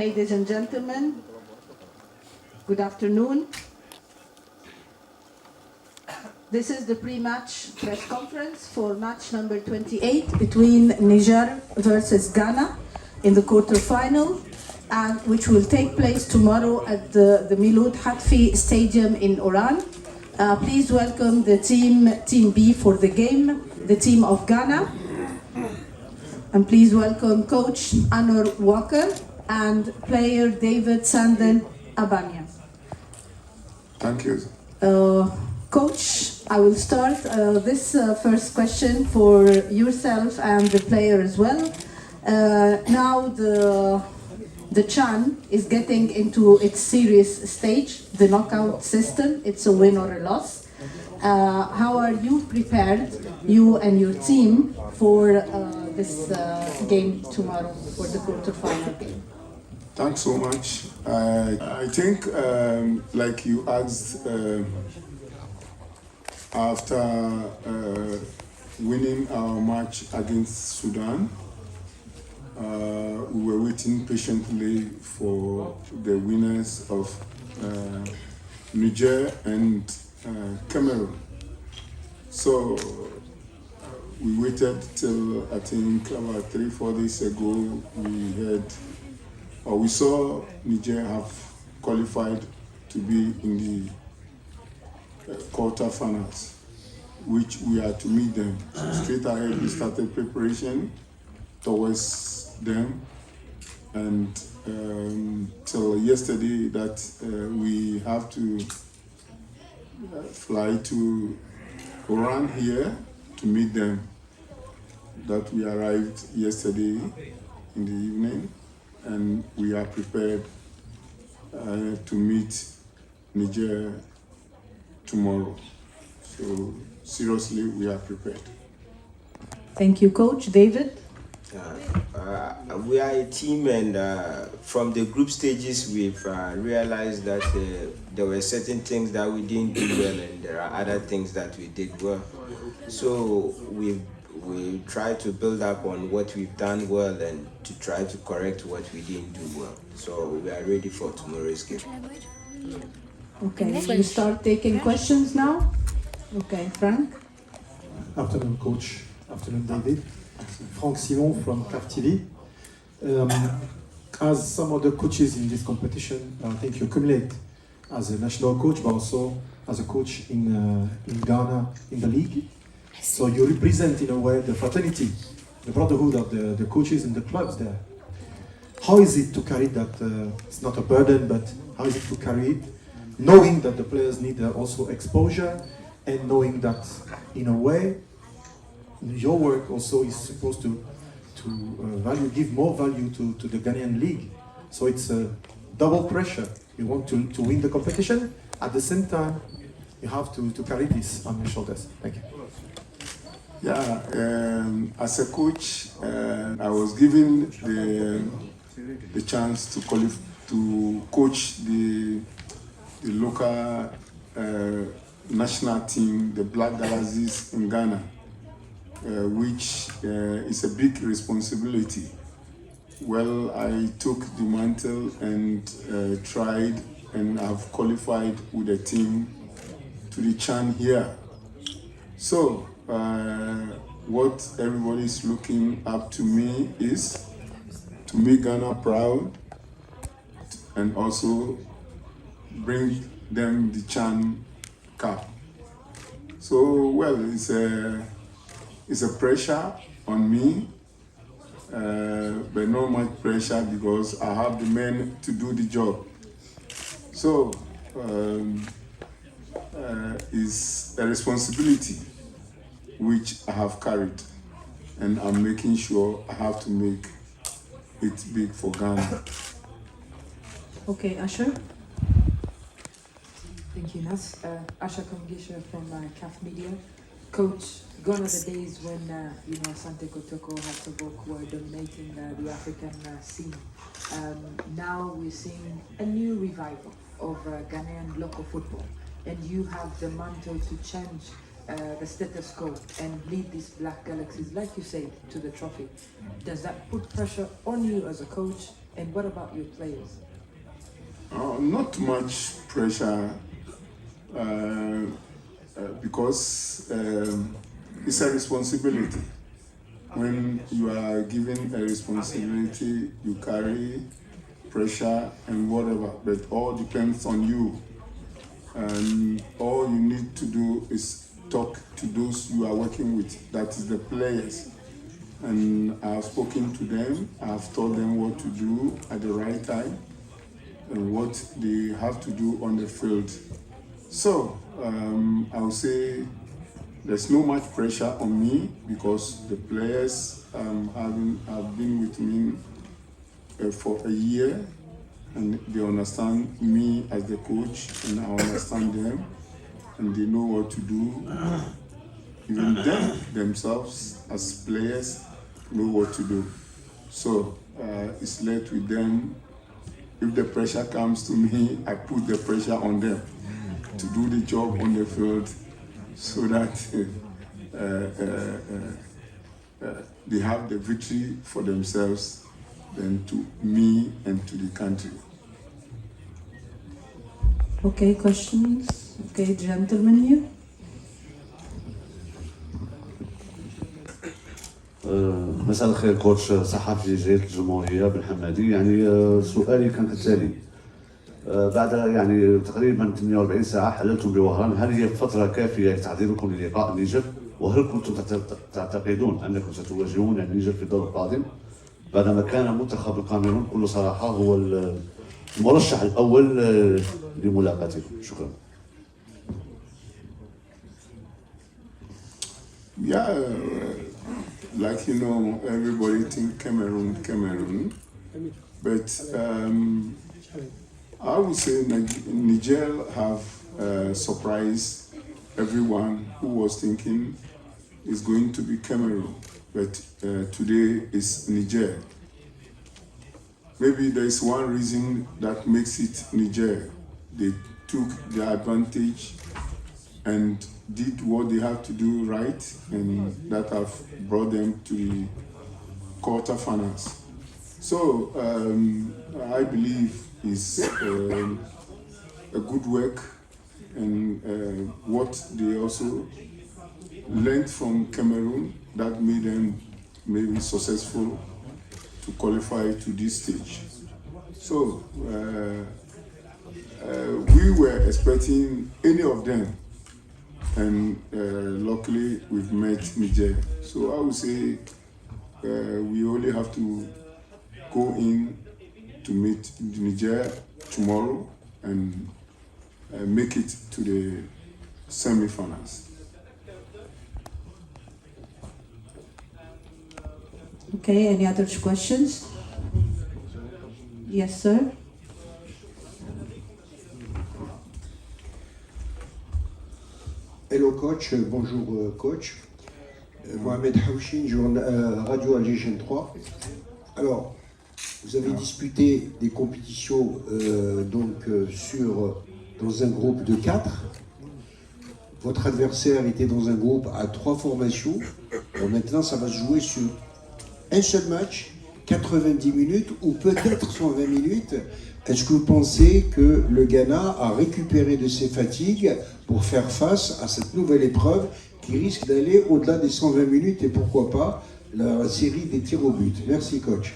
Ladies and gentlemen, good afternoon. This is the pre-match press conference for match number 28 between Niger versus Ghana in the quarterfinal, and which will take place tomorrow at the Miloud Hatfi Stadium in Oran. Please welcome the Team B for the game, the team of Ghana. And please welcome Coach Anor Walker and player David Sanden Abanya. Thank you. Coach, I will start this first question for yourself and the player as well. Now the CHAN is getting into its serious stage, the knockout system. It's a win or a loss. How are you prepared, you and your team, for this game tomorrow, for the quarterfinal game? Thanks so much. I think, like you asked, after winning our match against Sudan, we were waiting patiently for the winners of Niger and Cameroon. So we waited till, I think, about 3-4 days ago. We saw Niger have qualified to be in the quarterfinals, which we are to meet them. So straight ahead, we started preparation towards them, and till yesterday that we have to fly to Oran here to meet them. That we arrived yesterday in the evening, and we are prepared to meet Niger tomorrow. So seriously, we are prepared. Thank you, Coach. David? We are a team, and from the group stages, we've realized that there were certain things that we didn't do well, and there are other things that we did well. So we try to build up on what we've done well and to try to correct what we didn't do well. So we are ready for tomorrow's game. Okay, you start taking questions now? Okay, Frank? Afternoon, Coach. Afternoon, David. Frank Simon from CAF TV. As some of the coaches in this competition, I think you accumulate as a national coach, but also as a coach in Ghana in the league. So you represent, in a way, the fraternity, the brotherhood of the coaches and the clubs there. How is it to carry that? It's not a burden, but how is it to carry it, knowing that the players need also exposure, and knowing that, in a way, your work also is supposed to give more value to the Ghanaian league. So it's a double pressure. You want to win the competition, at the same time, you have to carry this on your shoulders. Thank you. Yeah, as a coach, I was given the chance to coach the local national team, the Black Galaxies in Ghana, which is a big responsibility. Well, I took the mantle and tried, and have qualified with a team to the CHAN here. So what everybody is looking up to me is to make Ghana proud and also bring them the CHAN Cup. So, well, it's a pressure on me, but not much pressure because I have the men to do the job. So, it's a responsibility which I have carried, and I'm making sure I have to make it big for Ghana. Okay, Asher? Thank you, Nas. Asha Kongisha from CAF Media. Coach, gone are the days when Asante Kotoko, Hatzabok were dominating the African scene. Now we're seeing a new revival of Ghanaian local football, and you have the mantle to change the status quo and lead these Black Galaxies, like you say, to the trophy. Does that put pressure on you as a coach, And what about your players? Not much pressure because it's a responsibility. When you are given a responsibility, you carry pressure and whatever, but all depends on you. And all you need to do is talk to those you are working with, that is the players. And I've spoken to them, I've told them what to do at the right time and what they have to do on the field. So I would say there's no much pressure on me because the players have been with me for a year, and they understand me as the coach, and I understand them, and they know what to do. Even them themselves as players know what to do. So it's left with them. If the pressure comes to me, I put the pressure on them to do the job on the field so that they have the victory for themselves, then to me and to the country. Okay, questions? Okay, gentlemen here. مساء الخير كوتش صحفي جريدة الجمهورية بن حمادي. يعني سؤالي كان كالتالي: بعد يعني تقريبا 48 ساعة حللتم بوهران، هل هي فترة كافية لتحضيركم للقاء النيجر؟ وهل كنتم تعتقدون أنكم ستواجهون النيجر في الدور القادم؟ بعدما كان منتخب الكاميرون بكل صراحة هو المرشح الأول لملاقاتكم. شكرا. Yeah, like you know, everybody think Cameroon, but I would say Niger have surprised everyone who was thinking it's going to be Cameroon, but today is Niger. Maybe there is one reason that makes it Niger. They took the advantage and did what they have to do right, and that have brought them to the quarterfinals. So I believe it's a good work, and what they also learned from Cameroon that made them maybe successful to qualify to this stage. So we were expecting any of them, and luckily we've met Niger. So I would say we only have to go in to meet Niger tomorrow and make it to the semi-finals. Okay, any other questions? Yes, sir. Hello coach, bonjour coach. Mohamed Haouchin, Radio Algérien 3. Alors, vous avez disputé des compétitions dans un groupe de 4. Votre adversaire était dans un groupe à 3 formations. Bon, maintenant, ça va se jouer sur un seul match, 90 minutes ou peut-être 120 minutes. Est-ce que vous pensez que le Ghana a récupéré de ses fatigues pour faire face à cette nouvelle épreuve qui risque d'aller au-delà des 120 minutes et pourquoi pas la série des tirs au but? Merci coach.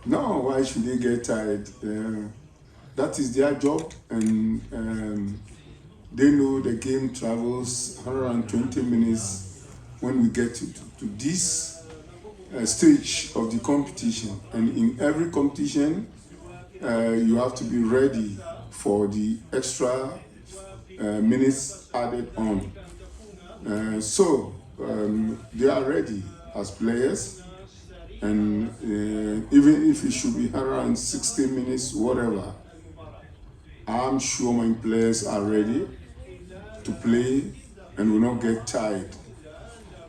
No, why should they get tired? That is their job, and they know the game travels 120 minutes when we get to this stage of the competition. And in every competition, you have to be ready for the extra minutes added on. So they are ready as players, and even if it should be around 60 minutes, whatever, I'm sure my players are ready to play and will not get tired.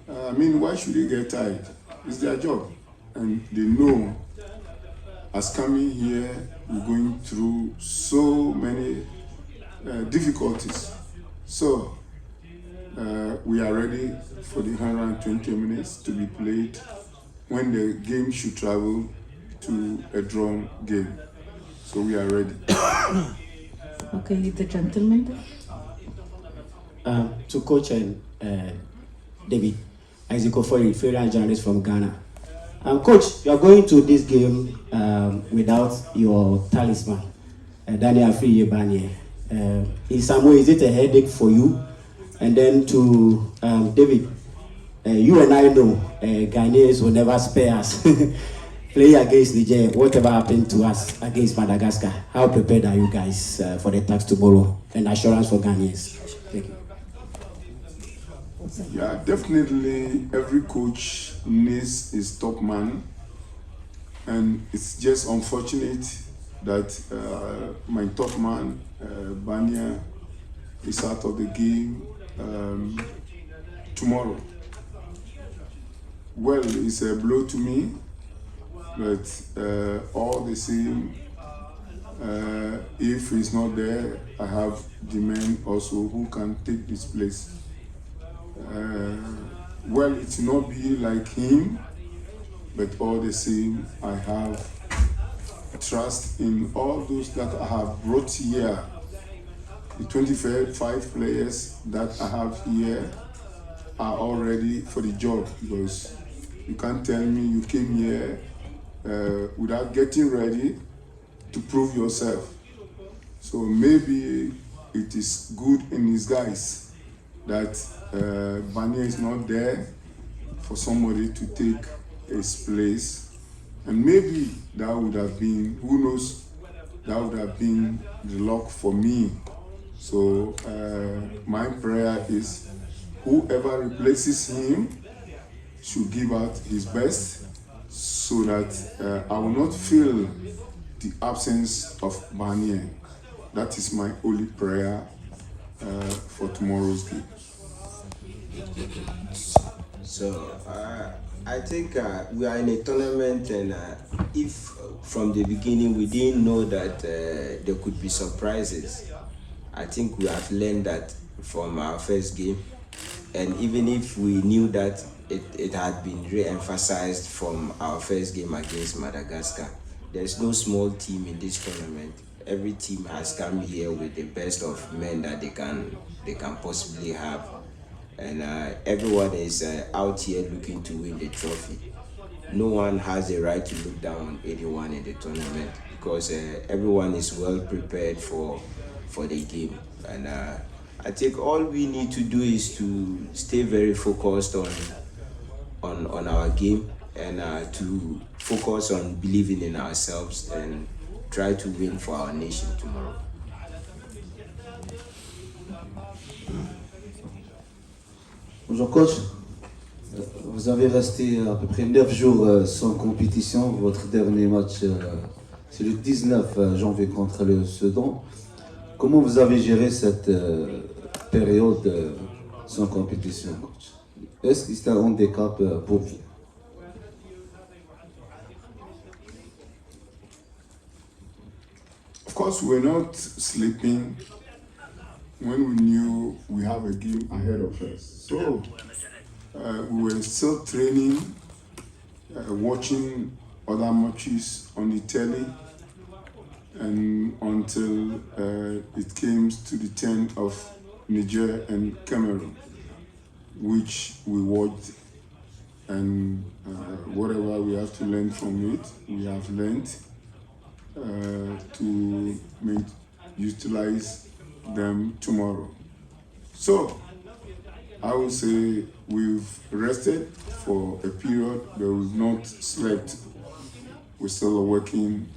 I mean, why should they get tired? It's their job, and they know as coming here, we're going through so many difficulties. So we are ready for the 120 minutes to be played when the game should travel to a drawn game. So we are ready. Okay, the gentleman. To Coach and David, Isaac Ofori, freelance journalist from Ghana. Coach, you are going to this game without your talisman, Daniel Friyebanye. In some way, is it a headache for you? And then to David, you and I know Ghanaians will never spare us. Play against Niger, whatever happened to us against Madagascar, how prepared are you guys for the task tomorrow and assurance for Ghanaians? Thank you. Yeah, definitely every coach needs his top man, and it's just unfortunate that my top man, Banya, is out of the game tomorrow. Well, it's a blow to me, but all the same, if he's not there, I have the men also who can take this place. Well, it will not be like him, but all the same, I have trust in all those that I have brought here. The 25 players that I have here are all ready for the job, because you can't tell me you came here without getting ready to prove yourself. So maybe it is good in disguise that Banya is not there for somebody to take his place, and maybe that would have been, who knows, that would have been the luck for me. So my prayer is whoever replaces him should give out his best, so that I will not feel the absence of Banya. That is my only prayer for tomorrow's game. So I think we are in a tournament, and if from the beginning we didn't know that there could be surprises, I think we have learned that from our first game. And even if we knew that it had been re-emphasized from our first game against Madagascar, there's no small team in this tournament. Every team has come here with the best of men that they can possibly have. And everyone is out here looking to win the trophy. No one has a right to look down on anyone in the tournament, because everyone is well prepared for the game. And I think all we need to do is to stay very focused on our game, and to focus on believing in ourselves and try to win for our nation tomorrow. Bonjour coach, vous avez resté à peu près 9 jours sans compétition. Votre dernier match, c'est le 19 janvier contre le Soudan. Comment vous avez géré cette période sans compétition, coach? Est-ce que c'est un handicap pour vous? Of course, we're not sleeping when we knew we have a game ahead of us. So we were still training, watching other matches on the telly, and until it came to the turn of Niger and Cameroon, which we watched, and whatever we have to learn from it, we have learned to utilize them tomorrow. So I would say we've rested for a period, but we've not slept. We're still working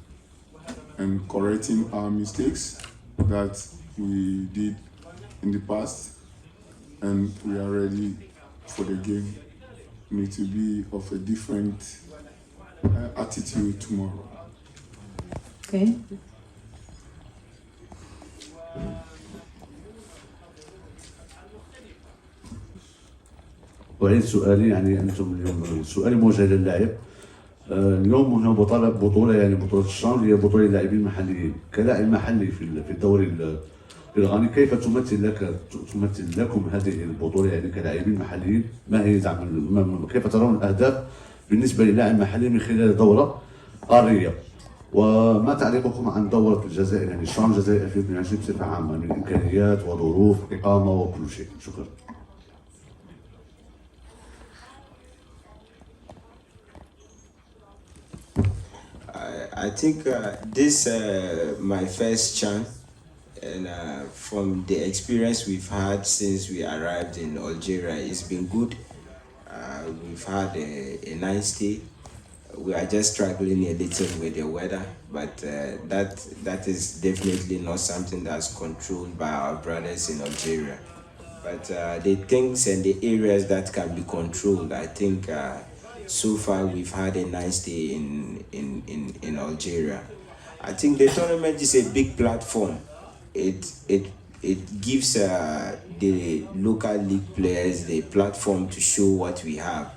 and correcting our mistakes that we did in the past, and we are ready for the game. We need to be of a different attitude tomorrow. Okay. وعيد سؤالي، يعني انتم اليوم سؤالي موجه للاعب. اليوم هنا بطولة يعني بطولة الشامل، هي بطولة لاعبين محليين. كلاعب محلي في إرغاني كيف تمثل لكم هذه البطولة يعني كلاعبين محليين؟ ما هي كيف ترون الأهداف بالنسبة للاعب محلي من خلال دورة قارية؟ وما تعليقكم عن دورة الجزائر يعني شلون الجزائر 2022 بصفة عامة من إمكانيات وظروف إقامة وكل شيء؟ شكرا. I think this my first chance, and from the experience we've had since we arrived in Algeria, it's been good. We've had a nice day. We are just struggling a little with the weather, but that is definitely not something that's controlled by our brothers in Algeria. But the things and the areas that can be controlled, I think so far we've had a nice day in Algeria. I think the tournament is a big platform. It gives the local league players the platform to show what we have.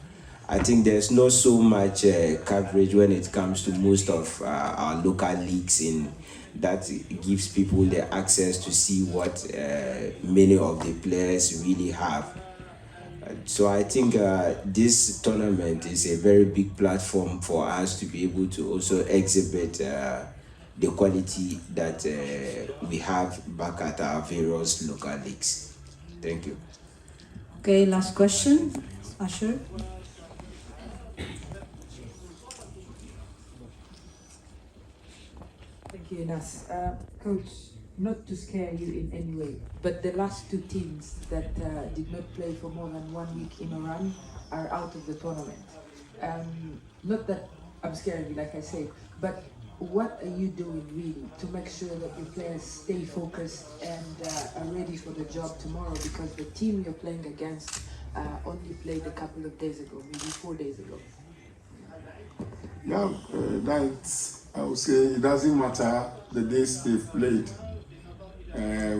I think there's not so much coverage when it comes to most of our local leagues in that gives people the access to see what many of the players really have. So I think this tournament is a very big platform for us to be able to also exhibit the quality that we have back at our various local leagues. Thank you. Okay, last question. Asher. Thank you, Nas. Coach, not to scare you in any way, but the last two teams that did not play for more than 1 week in a run are out of the tournament. Not that I'm scaring you, like I say, but what are you doing really to make sure that your players stay focused and are ready for the job tomorrow? Because the team you're playing against only played a couple of days ago, maybe 4 days ago. Yeah, I would say it doesn't matter the days they've played.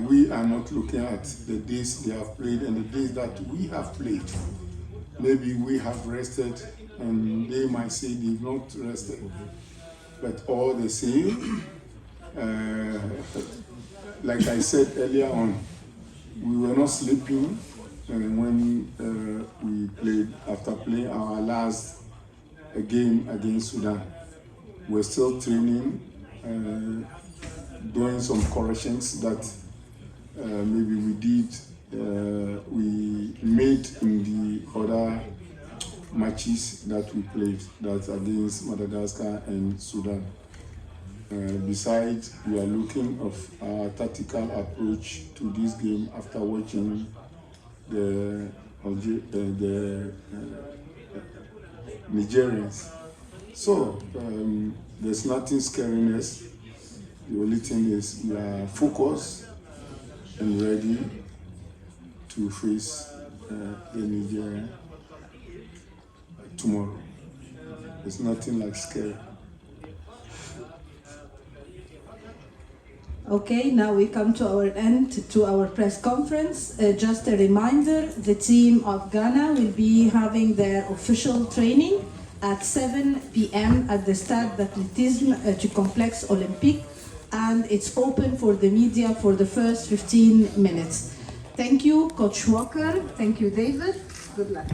We are not looking at the days they have played and the days that we have played. Maybe we have rested and they might say they've not rested. But all the same, like I said earlier on, we were not sleeping when we played, after playing our last game against Sudan. We're still training, doing some corrections that maybe we made in the other matches that we played, that's against Madagascar and Sudan. Besides, we are looking of our tactical approach to this game after watching the Nigerians. So there's nothing scaring us. The only thing is we are focused and ready to face the Nigeria tomorrow. There's nothing like scary. Okay, now we come to our end, to our press conference. Just a reminder, the team of Ghana will be having their official training at 7 p.m. at the Stade d'Athlétisme du Complexe Olympique, and it's open for the media for the first 15 minutes. Thank you, Coach Walker. Thank you, David. Good luck.